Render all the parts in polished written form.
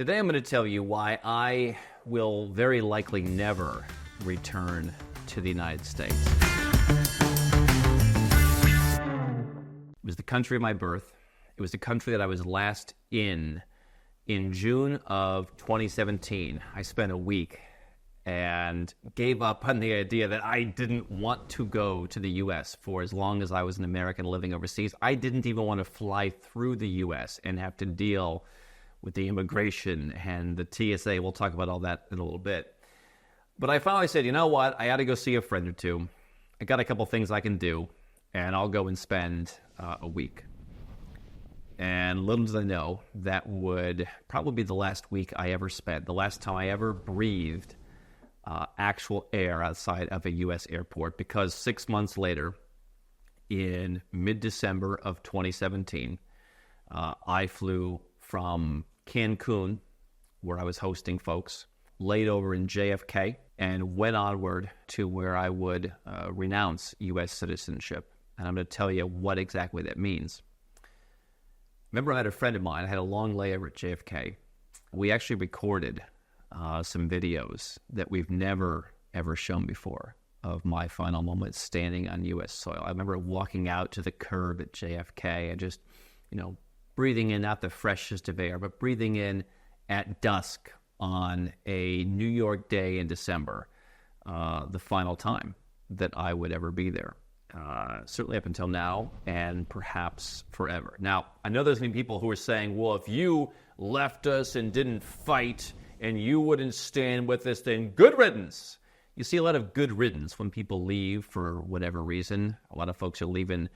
Today I'm going to tell you why I will very likely never return to the United States. It was the country of my birth. It was the country that I was last in June of 2017. I spent a week and gave up on the idea that I didn't want to go to the U.S. for as long as I was an American living overseas. I didn't even want to fly through the U.S. and have to deal with the immigration and the TSA. We'll talk about all that in a little bit. But I finally said, you know what? I ought to go see a friend or two. I got a couple things I can do, and I'll go and spend a week. And little did I know, that would probably be the last week I ever spent, the last time I ever breathed actual air outside of a U.S. airport, because 6 months later, in mid-December of 2017, I flew from Cancun, where I was hosting folks, laid over in JFK, and went onward to where I would renounce U.S. citizenship. And I'm going to tell you what exactly that means. Remember, I had a friend of mine. I had a long layover at JFK. We actually recorded some videos that we've never, ever shown before of my final moments standing on U.S. soil. I remember walking out to the curb at JFK and just, breathing in not the freshest of air, but breathing in at dusk on a New York day in December, the final time that I would ever be there. Certainly up until now, and perhaps forever. Now, I know there's going to be people who are saying, well, if you left us and didn't fight and you wouldn't stand with us, then good riddance. You see a lot of good riddance when people leave for whatever reason. A lot of folks are leaving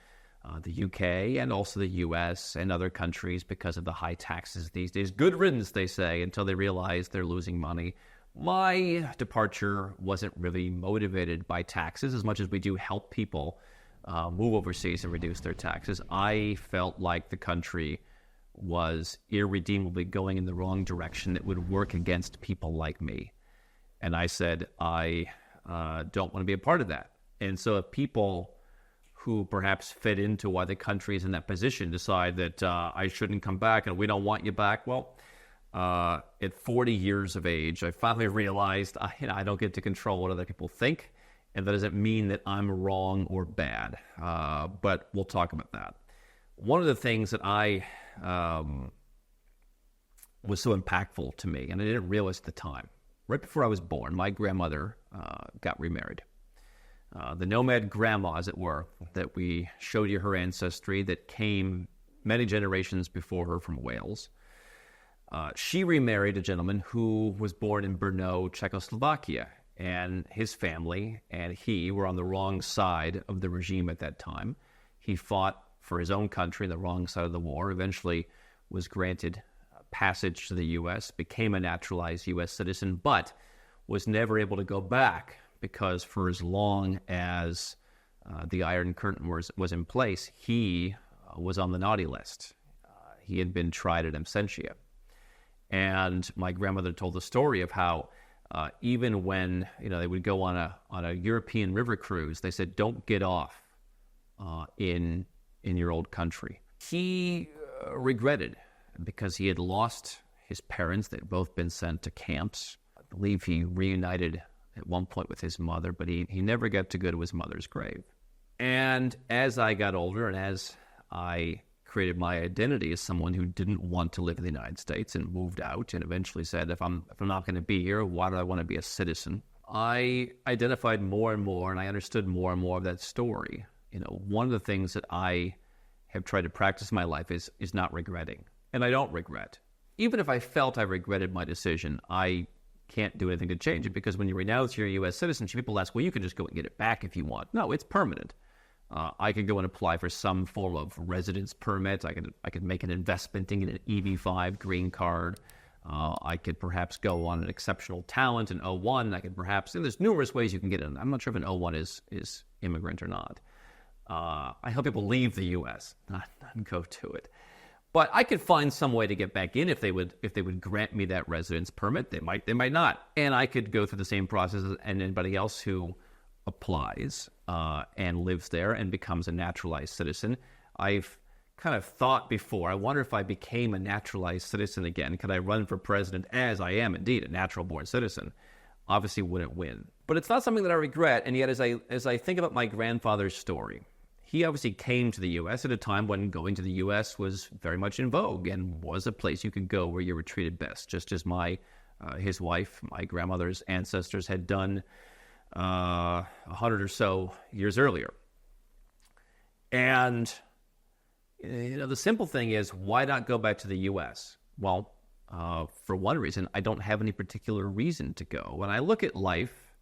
the UK and also the US and other countries because of the high taxes these days. Good riddance, they say, until they realize they're losing money. My departure wasn't really motivated by taxes as much as we do help people move overseas and reduce their taxes. I felt like the country was irredeemably going in the wrong direction that would work against people like me. And I said, I don't want to be a part of that. And so if people who perhaps fit into why the country is in that position decide that I shouldn't come back and we don't want you back, well, at 40 years of age, I finally realized I don't get to control what other people think, and that doesn't mean that I'm wrong or bad. But we'll talk about that. One of the things that I was so impactful to me, and I didn't realize at the time, right before I was born, my grandmother got remarried. The nomad grandma, as it were, that we showed you her ancestry, that came many generations before her from Wales. She remarried a gentleman who was born in Brno, Czechoslovakia, and his family and he were on the wrong side of the regime at that time. He fought for his own country on the wrong side of the war, eventually was granted passage to the U.S., became a naturalized U.S. citizen, but was never able to go back because for as long as the Iron Curtain was in place, he was on the naughty list. He had been tried at absentia. And my grandmother told the story of how even when they would go on a European river cruise, they said, "Don't get off in your old country." He regretted because he had lost his parents. They'd both been sent to camps. I believe he reunited at one point with his mother, but he never got to go to his mother's grave. And as I got older and as I created my identity as someone who didn't want to live in the United States and moved out and eventually said, if I'm not going to be here, why do I want to be a citizen? I identified more and more, and I understood more and more of that story. One of the things that I have tried to practice in my life is not regretting. And I don't regret. Even if I felt I regretted my decision, I can't do anything to change it, because when you renounce your U.S. citizenship, people ask, well, you can just go and get it back if you want. No, it's permanent. I could go and apply for some form of residence permit. I could make an investment in an EB-5 green card. I could perhaps go on an exceptional talent in O1. I could perhaps, and there's numerous ways you can get in. I'm not sure if an O1 is immigrant or not. I help people leave the U.S., not go to it. But I could find some way to get back in if they would grant me that residence permit. They might not. And I could go through the same process as anybody else who applies and lives there and becomes a naturalized citizen. I've kind of thought before, I wonder if I became a naturalized citizen again, could I run for president as I am indeed a natural-born citizen? Obviously wouldn't win. But it's not something that I regret, and yet as I think about my grandfather's story, he obviously came to the U.S. at a time when going to the U.S. was very much in vogue and was a place you could go where you were treated best, just as his wife, my grandmother's ancestors had done 100 or so years earlier. And the simple thing is, why not go back to the U.S.? Well, for one reason, I don't have any particular reason to go. When I look at life,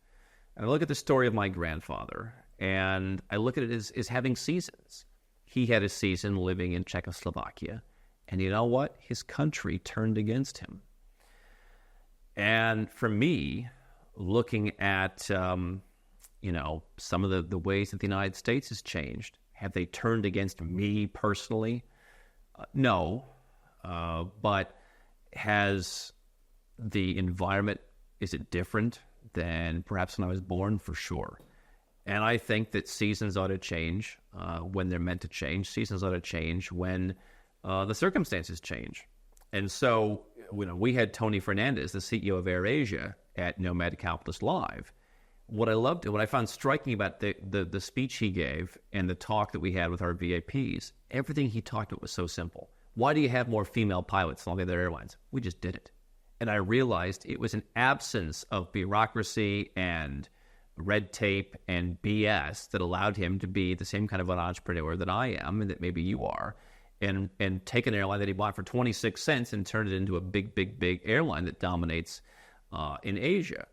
and I look at the story of my grandfather, and I look at it as having seasons. He had a season living in Czechoslovakia, and you know what? His country turned against him. And for me, looking at, some of the ways that the United States has changed, have they turned against me personally? No. But has the environment, is it different than perhaps when I was born? For sure. And I think that seasons ought to change when they're meant to change. Seasons ought to change when the circumstances change. And so, we had Tony Fernandez, the CEO of AirAsia, at Nomad Capitalist Live. What I found striking about the speech he gave and the talk that we had with our VIPs, everything he talked about was so simple. Why do you have more female pilots than all the other airlines? We just did it. And I realized it was an absence of bureaucracy and red tape and BS that allowed him to be the same kind of an entrepreneur that I am and that maybe you are, and take an airline that he bought for 26 cents and turn it into a big airline that dominates in Asia.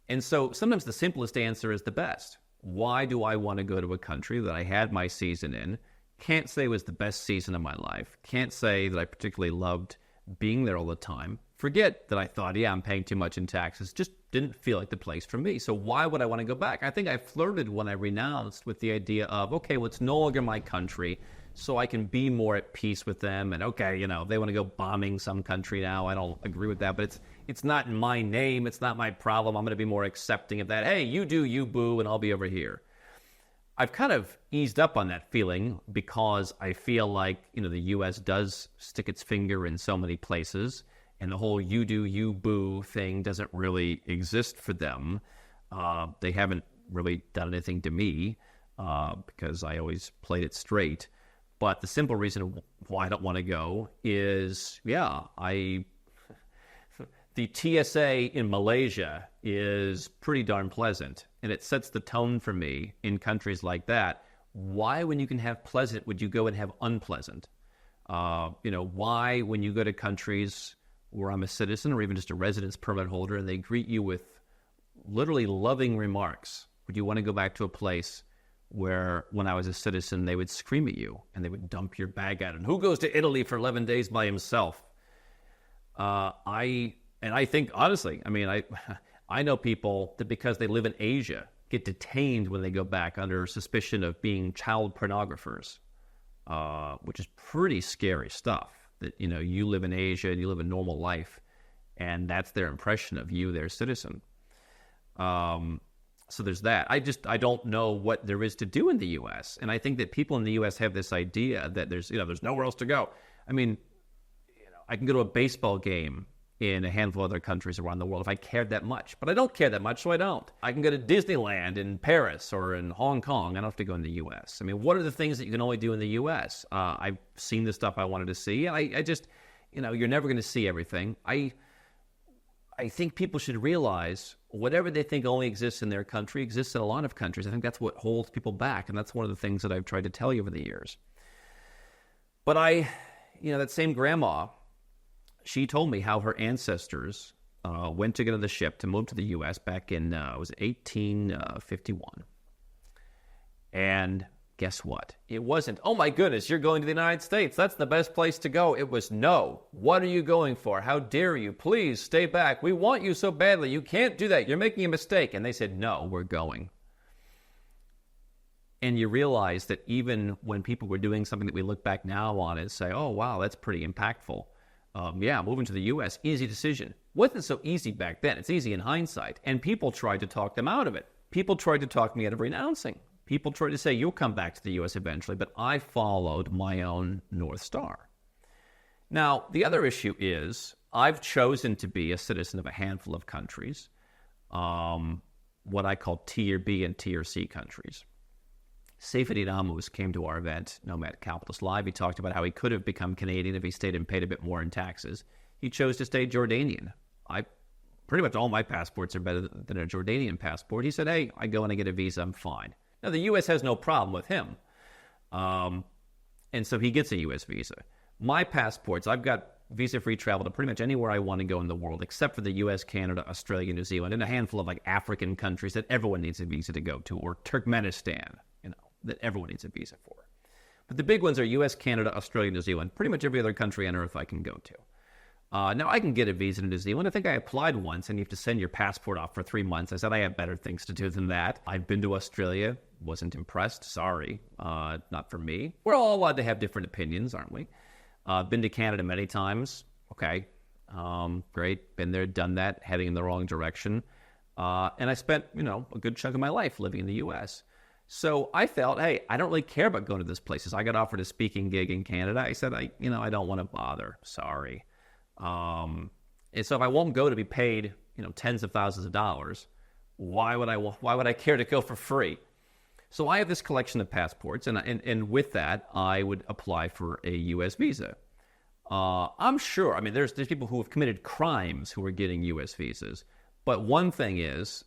And so sometimes the simplest answer is the best. Why do I want to go to a country that I had my season in? Can't say it was the best season of my life. Can't say that I particularly loved being there all the time. Forget that I thought, I'm paying too much in taxes. Just didn't feel like the place for me. So why would I want to go back? I think I flirted when I renounced with the idea of, okay, well, it's no longer my country, so I can be more at peace with them. And okay, they want to go bombing some country now. I don't agree with that, but it's not in my name. It's not my problem. I'm going to be more accepting of that. Hey, you do you, boo, and I'll be over here. I've kind of eased up on that feeling because I feel like, the U.S. does stick its finger in so many places, and the whole you do you, boo thing doesn't really exist for them. They haven't really done anything to me because I always played it straight. But the simple reason why I don't want to go is, the TSA in Malaysia is pretty darn pleasant, and it sets the tone for me in countries like that. Why, when you can have pleasant, would you go and have unpleasant? Why, when you go to countries where I'm a citizen or even just a residence permit holder and they greet you with literally loving remarks, would you want to go back to a place where when I was a citizen, they would scream at you and they would dump your bag out? And who goes to Italy for 11 days by himself? I think, honestly, I know people that because they live in Asia get detained when they go back under suspicion of being child pornographers, which is pretty scary stuff. That, you live in Asia and you live a normal life, and that's their impression of you, their citizen. So there's that. I don't know what there is to do in the U.S. And I think that people in the U.S. have this idea that there's nowhere else to go. I can go to a baseball game in a handful of other countries around the world if I cared that much. But I don't care that much, so I don't. I can go to Disneyland in Paris or in Hong Kong. I don't have to go in the U.S. What are the things that you can only do in the U.S.? I've seen the stuff I wanted to see. I just, you're never going to see everything. I think people should realize whatever they think only exists in their country exists in a lot of countries. I think that's what holds people back, and that's one of the things that I've tried to tell you over the years. But that same grandma, she told me how her ancestors went to get on the ship to move to the U.S. back in, 1851. And guess what? It wasn't, oh my goodness, you're going to the United States. That's the best place to go. It was, no. What are you going for? How dare you? Please stay back. We want you so badly. You can't do that. You're making a mistake. And they said, no, we're going. And you realize that even when people were doing something that we look back now on and say, oh, wow, that's pretty impactful. Moving to the U.S., easy decision. Wasn't so easy back then. It's easy in hindsight. And people tried to talk them out of it. People tried to talk me out of renouncing. People try to say, you'll come back to the U.S. eventually, but I followed my own North Star. Now, the other issue is I've chosen to be a citizen of a handful of countries, what I call Tier B and Tier C countries. Seyfedin Ammous came to our event, Nomad Capitalist Live. He talked about how he could have become Canadian if he stayed and paid a bit more in taxes. He chose to stay Jordanian. Pretty much all my passports are better than a Jordanian passport. He said, hey, I go and I get a visa, I'm fine. Now, the U.S. has no problem with him. And so he gets a U.S. visa. My passports, I've got visa-free travel to pretty much anywhere I want to go in the world, except for the U.S., Canada, Australia, New Zealand, and a handful of like African countries that everyone needs a visa to go to, or Turkmenistan, that everyone needs a visa for. But the big ones are U.S., Canada, Australia, New Zealand. Pretty much every other country on earth I can go to. Now, I can get a visa to New Zealand. I think I applied once, and you have to send your passport off for 3 months. I said I have better things to do than that. I've been to Australia. Wasn't impressed. Sorry. Not for me. We're all allowed to have different opinions, aren't we? Been to Canada many times. Okay. Great. Been there, done that, heading in the wrong direction. And I spent, a good chunk of my life living in the U.S. So I felt, hey, I don't really care about going to these places. I got offered a speaking gig in Canada. I said, I don't want to bother. Sorry. And so if I won't go to be paid, tens of thousands of dollars, why would I care to go for free? So I have this collection of passports, and with that, I would apply for a U.S. visa. I'm sure, there's people who have committed crimes who are getting U.S. visas. But one thing is,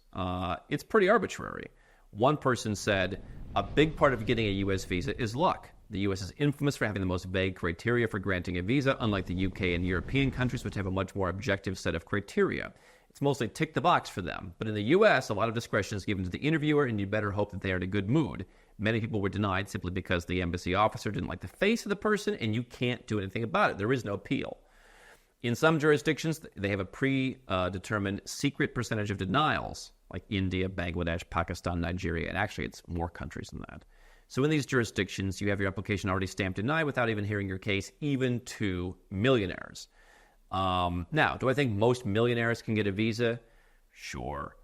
it's pretty arbitrary. One person said, a big part of getting a U.S. visa is luck. The U.S. is infamous for having the most vague criteria for granting a visa, unlike the U.K. and European countries, which have a much more objective set of criteria. It's mostly tick the box for them. But in the U.S., a lot of discretion is given to the interviewer, and you better hope that they are in a good mood. Many people were denied simply because the embassy officer didn't like the face of the person, and you can't do anything about it. There is no appeal. In some jurisdictions, they have a predetermined secret percentage of denials, like India, Bangladesh, Pakistan, Nigeria, and actually it's more countries than that. So in these jurisdictions, you have your application already stamped denied without even hearing your case, even to millionaires. Now, do I think most millionaires can get a visa? Sure.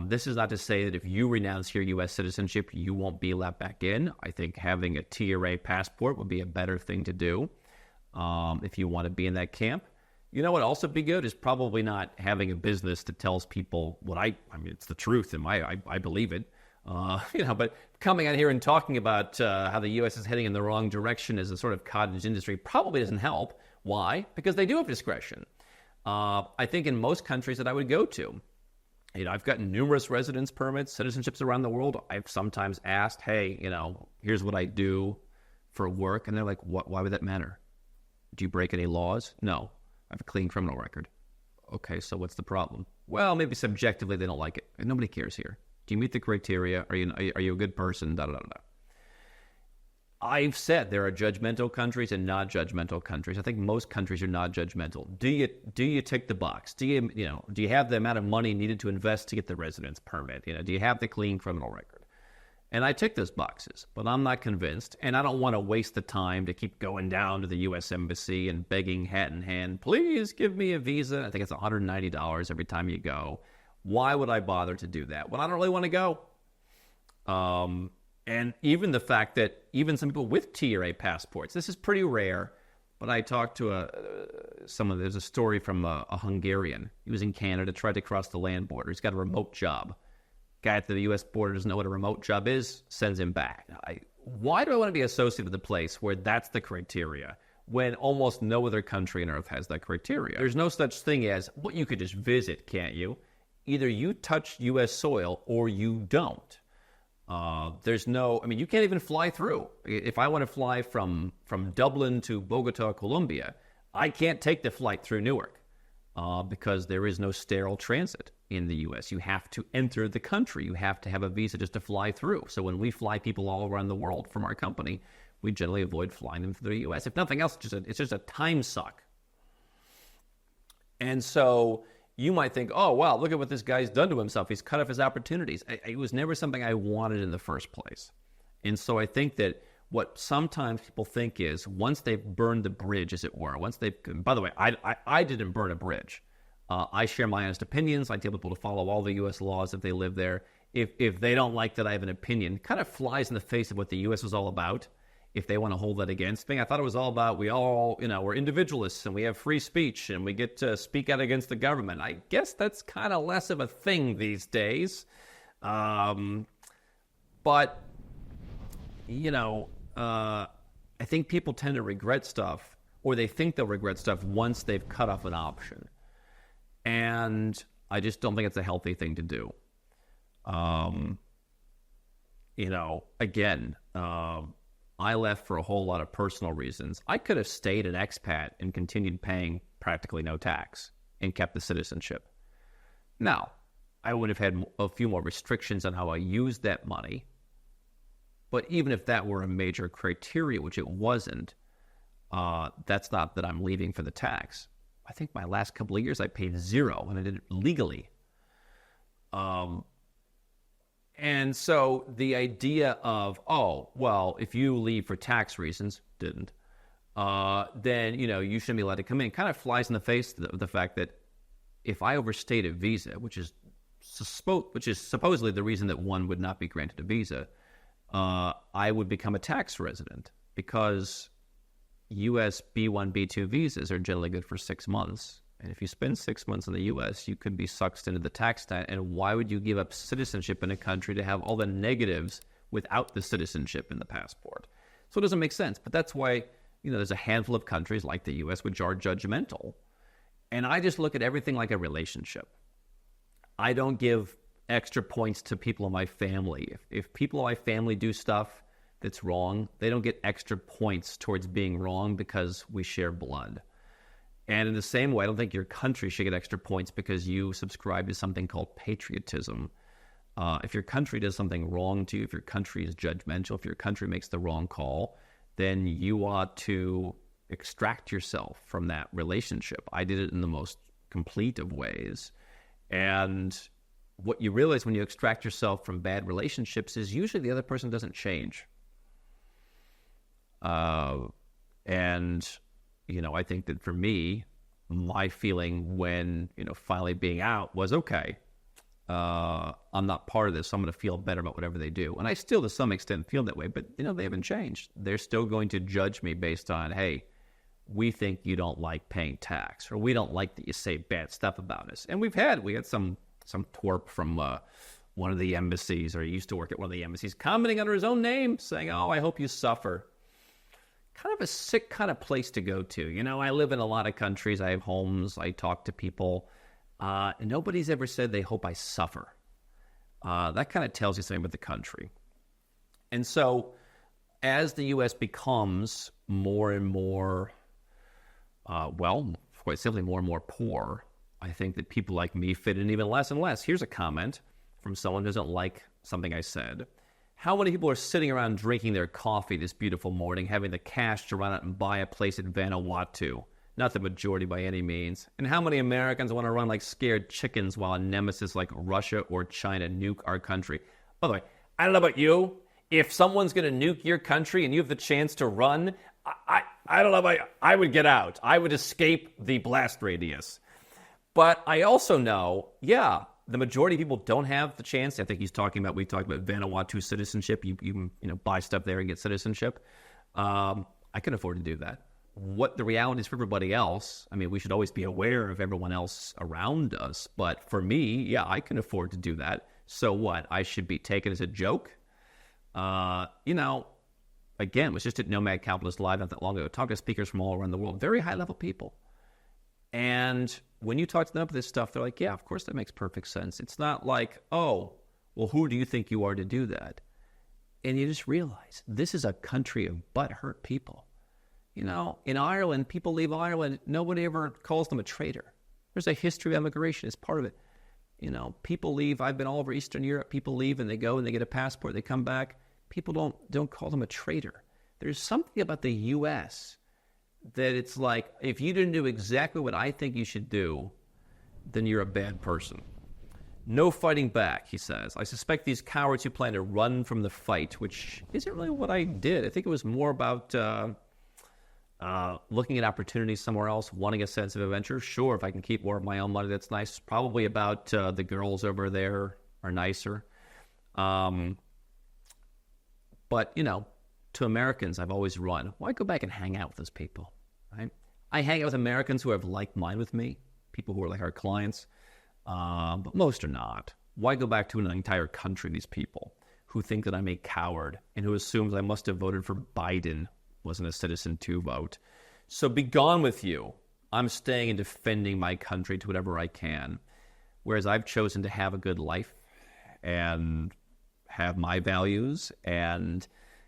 This is not to say that if you renounce your U.S. citizenship, you won't be let back in. I think having a Tier A passport would be a better thing to do if you want to be in that camp. You know what also be good is probably not having a business that tells people what it's the truth, and I believe it. But coming out here and talking about how the U.S. is heading in the wrong direction as a sort of cottage industry probably doesn't help. Why? Because they do have discretion. I think in most countries that I would go to, I've gotten numerous residence permits, citizenships around the world. I've sometimes asked, hey, here's what I do for work. And they're like, what? Why would that matter? Do you break any laws? No. I have a clean criminal record. Okay, so what's the problem? Well, maybe subjectively they don't like it. And nobody cares here. Do you meet the criteria? Are you a good person? Da da da da. I've said there are judgmental countries and not judgmental countries. I think most countries are not judgmental. Do you tick the box? Do you have the amount of money needed to invest to get the residence permit? Do you have the clean criminal record? And I tick those boxes, but I'm not convinced, and I don't want to waste the time to keep going down to the U.S. Embassy and begging hat in hand, please give me a visa. I think it's $190 every time you go. Why would I bother to do that? Well, I don't really want to go. And even the fact that even some people with Tier A passports, this is pretty rare, but I talked to there's a story from a Hungarian. He was in Canada, tried to cross the land border. He's got a remote job. Guy at the U.S. border doesn't know what a remote job is, sends him back. Why do I want to be associated with a place where that's the criteria when almost no other country on earth has that criteria? There's no such thing as, well, you could just visit, can't you? Either you touch U.S. soil or you don't. You can't even fly through. If I want to fly from Dublin to Bogota, Colombia, I can't take the flight through Newark because there is no sterile transit in the U.S. You have to enter the country. You have to have a visa just to fly through. So when we fly people all around the world from our company, we generally avoid flying them through the U.S. If nothing else, it's just a time suck. And so you might think, oh, wow, look at what this guy's done to himself. He's cut off his opportunities. It was never something I wanted in the first place. And so I think that what sometimes people think is once they've burned the bridge, as it were, by the way, I didn't burn a bridge. I share my honest opinions. I tell people to follow all the U.S. laws if they live there. if they don't like that I have an opinion, kind of flies in the face of what the U.S. was all about. If they want to hold that against me, I thought it was all about we're individualists and we have free speech and we get to speak out against the government. I guess that's kind of less of a thing these days. But, I think people tend to regret stuff, or they think they'll regret stuff once they've cut off an option. And I just don't think it's a healthy thing to do. I left for a whole lot of personal reasons. I could have stayed an expat and continued paying practically no tax and kept the citizenship. Now, I would have had a few more restrictions on how I used that money. But even if that were a major criteria, which it wasn't, that's not that I'm leaving for the tax. I think my last couple of years I paid zero, and I did it legally. And so the idea of, if you leave for tax reasons, then, you shouldn't be allowed to come in, kind of flies in the face of the fact that if I overstayed a visa, which is supposedly the reason that one would not be granted a visa, I would become a tax resident, because U.S. B1, B2 visas are generally good for 6 months. And if you spend 6 months in the U.S., you could be sucked into the tax net. And why would you give up citizenship in a country to have all the negatives without the citizenship in the passport? So it doesn't make sense. But that's why, there's a handful of countries like the U.S. which are judgmental. And I just look at everything like a relationship. I don't give extra points to people in my family. If people in my family do stuff that's wrong, they don't get extra points towards being wrong because we share blood. And in the same way, I don't think your country should get extra points because you subscribe to something called patriotism. If your country does something wrong to you, if your country is judgmental, if your country makes the wrong call, then you ought to extract yourself from that relationship. I did it in the most complete of ways. And what you realize when you extract yourself from bad relationships is usually the other person doesn't change. I think that for me, my feeling when, finally being out was, okay, I'm not part of this, so I'm going to feel better about whatever they do. And I still, to some extent, feel that way, but, they haven't changed. They're still going to judge me based on, hey, we think you don't like paying tax, or we don't like that you say bad stuff about us. And we had some twerp from one of the embassies, or he used to work at one of the embassies, commenting under his own name, saying, oh, I hope you suffer. Kind of a sick kind of place to go to. I live in a lot of countries. I have homes. I talk to people. And nobody's ever said they hope I suffer. That kind of tells you something about the country. And so as the U.S. becomes more and more, quite simply more and more poor, I think that people like me fit in even less and less. Here's a comment from someone who doesn't like something I said. How many people are sitting around drinking their coffee this beautiful morning, having the cash to run out and buy a place at Vanuatu? Not the majority by any means. And how many Americans want to run like scared chickens while a nemesis like Russia or China nuke our country? By the way, I don't know about you. If someone's going to nuke your country and you have the chance to run, I don't know, I would get out. I would escape the blast radius. But I also know, the majority of people don't have the chance. I think we talked about Vanuatu citizenship. You buy stuff there and get citizenship. I can afford to do that. What the reality is for everybody else, we should always be aware of everyone else around us. But for me, I can afford to do that. So what? I should be taken as a joke? Again, was just at Nomad Capitalist Live not that long ago. Talked to speakers from all around the world, very high-level people. And when you talk to them about this stuff, they're like, yeah, of course that makes perfect sense. It's not like, oh, well, who do you think you are to do that? And you just realize this is a country of butthurt people. In Ireland, people leave Ireland, nobody ever calls them a traitor. There's a history of immigration as part of it. People leave. I've been all over Eastern Europe. People leave and they go and they get a passport. They come back. People don't call them a traitor. There's something about the U.S. that it's like, if you didn't do exactly what I think you should do, then you're a bad person. No fighting back, he says. I suspect these cowards who plan to run from the fight, which isn't really what I did. I think it was more about looking at opportunities somewhere else, wanting a sense of adventure. Sure, if I can keep more of my own money, that's nice. Probably about the girls over there are nicer. But, you know, to Americans, I've always run. Why go back and hang out with those people, right? I hang out with Americans who have like mind with me, people who are like our clients, but most are not. Why go back to an entire country, these people who think that I'm a coward and who assumes I must have voted for Biden, wasn't a Citizen 2 vote. So be gone with you. I'm staying and defending my country to whatever I can. Whereas I've chosen to have a good life and have my values and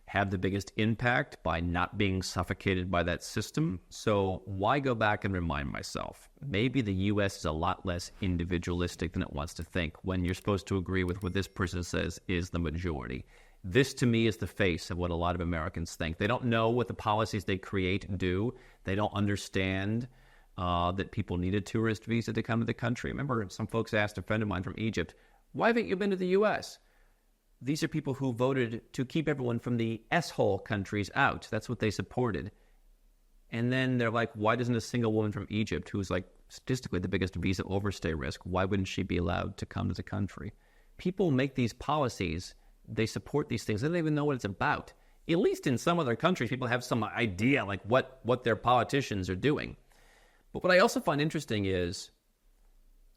have the biggest impact by not being suffocated by that system. So why go back and remind myself? Maybe the U.S. is a lot less individualistic than it wants to think when you're supposed to agree with what this person says is the majority. This, to me, is the face of what a lot of Americans think. They don't know what the policies they create do. They don't understand that people need a tourist visa to come to the country. Remember, some folks asked a friend of mine from Egypt, why haven't you been to the U.S.? These are people who voted to keep everyone from the S-hole countries out. That's what they supported. And then they're like, why doesn't a single woman from Egypt, who's like statistically the biggest visa overstay risk, why wouldn't she be allowed to come to the country? People make these policies. They support these things. They don't even know what it's about. At least in some other countries, people have some idea like what their politicians are doing. But what I also find interesting is,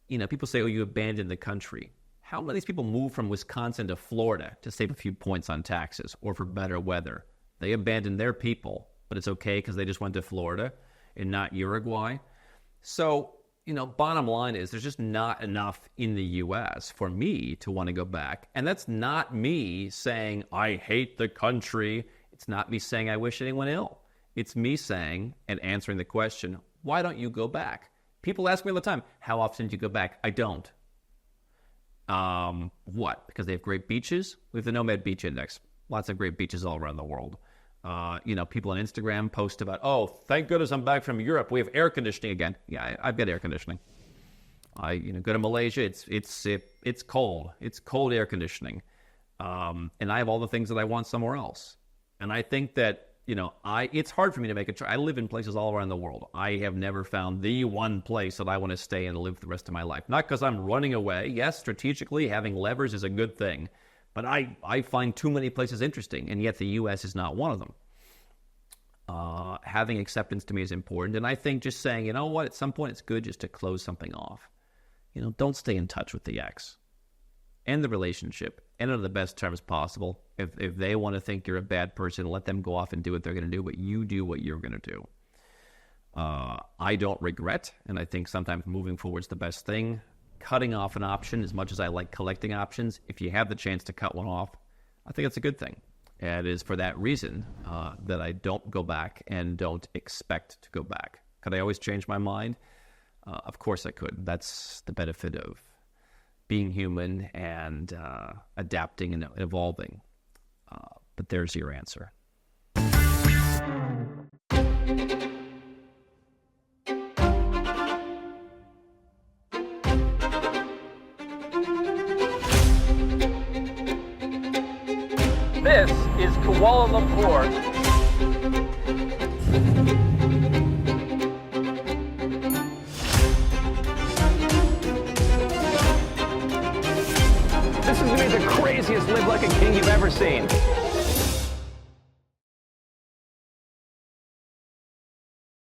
you know, people say, oh, you abandoned the country. How many of these people move from Wisconsin to Florida to save a few points on taxes or for better weather? They abandoned their people, but it's okay because they just went to Florida and not Uruguay. So, you know, bottom line is there's just not enough in the U.S. for me to want to go back. And that's not me saying I hate the country. It's not me saying I wish anyone ill. It's me saying and answering the question, why don't you go back? People ask me all the time, how often do you go back? I don't. What? Because they have great beaches? We have the Nomad Beach Index. Lots of great beaches all around the world. You know, people on Instagram post about, oh, thank goodness I'm back from Europe. We have air conditioning again. Yeah, I've got air conditioning. I go to Malaysia. It's cold. It's cold air conditioning. And I have all the things that I want somewhere else. And I think that, you know, it's hard for me to make a choice. I live in places all around the world. I have never found the one place that I want to stay and live the rest of my life. Not because I'm running away. Yes, strategically, having levers is a good thing. But I find too many places interesting, and yet the U.S. is not one of them. Having acceptance to me is important. And I think just saying, you know what, at some point it's good just to close something off. You know, don't stay in touch with the ex. End the relationship. End it on the best terms possible. If they want to think you're a bad person, let them go off and do what they're going to do, but you do what you're going to do. I don't regret, and I think sometimes moving forward is the best thing. Cutting off an option, as much as I like collecting options, if you have the chance to cut one off, I think it's a good thing. And it is for that reason that I don't go back and don't expect to go back. Could I always change my mind? Of course I could. That's the benefit of being human and adapting and evolving. But there's your answer. This is Kuala Lumpur. This is going to be the craziest live like a king you've ever seen.